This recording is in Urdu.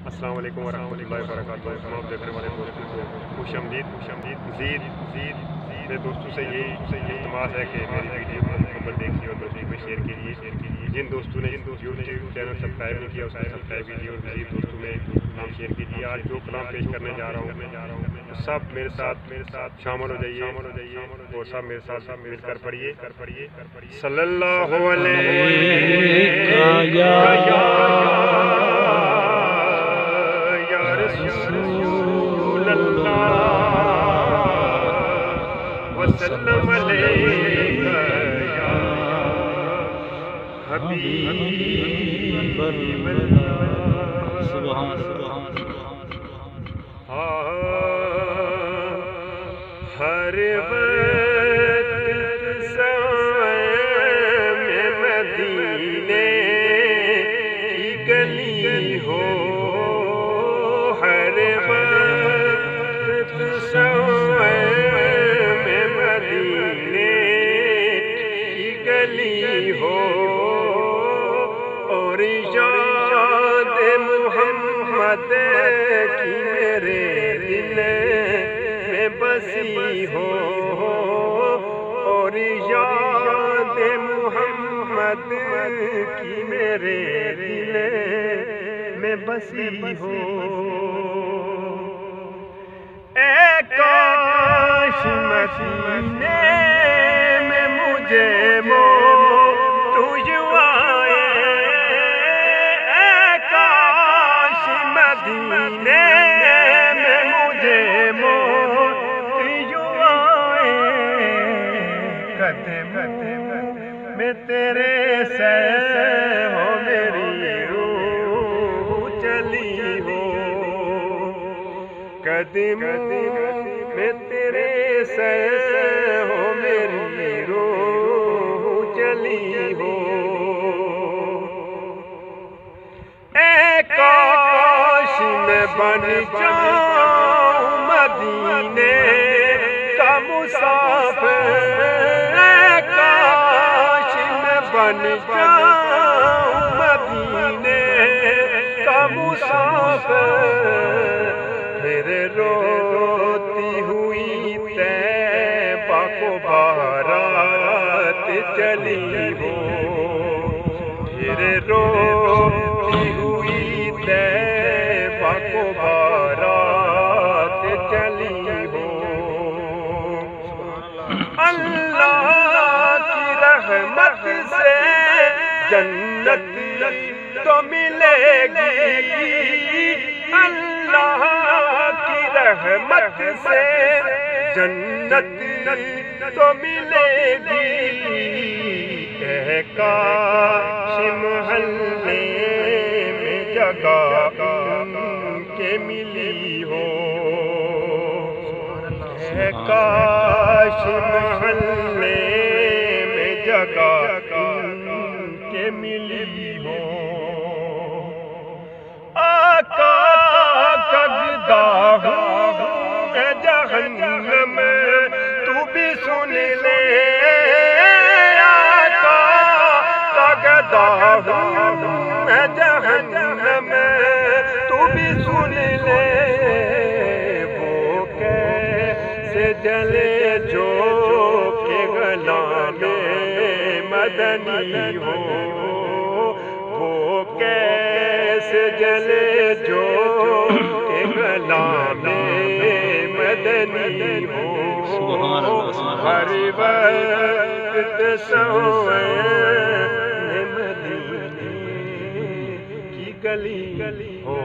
السلام علیکم ورحمۃ اللہ وبرکاتہ. تمام دیکھنے والے دوستوں کو خوش آمدید. میرے دوستوں سے یہ التماس ہے کہ میری ویڈیو کو مکمل دیکھیے اور دوستوں میں شیئر کیجیے. جن دوستوں نے یوٹیوب چینل سبسکرائب نہیں کیا اس نے سبسکرائب کیجیے اور مزید دوستوں میں کلام شیئر کیجیے. آج جو کلام پیش کرنے جا رہا ہوں سب میرے ساتھ شامل ہو جائیے اور سب میرے ساتھ مل کر پڑھیے. صلی اللہ علیہ رسول اللہ وسلم علیہ یا حبیب اللہ. سبحان ہر وقت سائے میں مدینے کی گلی ہو. ہر وقت سائے میں مدینے کی گلی ہو اور یاد محمد کی میرے دل میں بسی ہو اور یاد محمد کی میرے دل میں بسی ہو. اے کاش مدینے میں مجھے موجود آئے. اے کاش مدینے میں مجھے موجود آئے. قدم میں تیرے سے ہو میری روح چلی ہو. قدم میں تیرے سے ہو میری روح چلی ہو. اے کاش میں بن جاؤں مدینے کا مسافر. اے کاش میں بن جاؤں مدینے کا مسافر. پھر روتی ہوئی طیبہ کو بارات چلی ہو. پھر روتی ہوئی طیبہ کو بارات چلی ہو. اللہ کی رحمت سے جنت تو ملے گی. اللہ کی رحمت سے جنت تو ملے گی. اے کاش محلے میں جگہ کے ملی ہو. اے کاش محلے میں جگہ کے ملی ہو. آقا کا گدا ہوں اے جہنم تو بھی سن لے. آقا کا گدا ہوں اے جہنم تو بھی سن لے. وہ کیسے جلے جو کہ غلام مدنی ہو. وہ کیسے جلے جو کہ غلام مدنی ہو. ہر وقت سائے مدینے کی گلی ہو.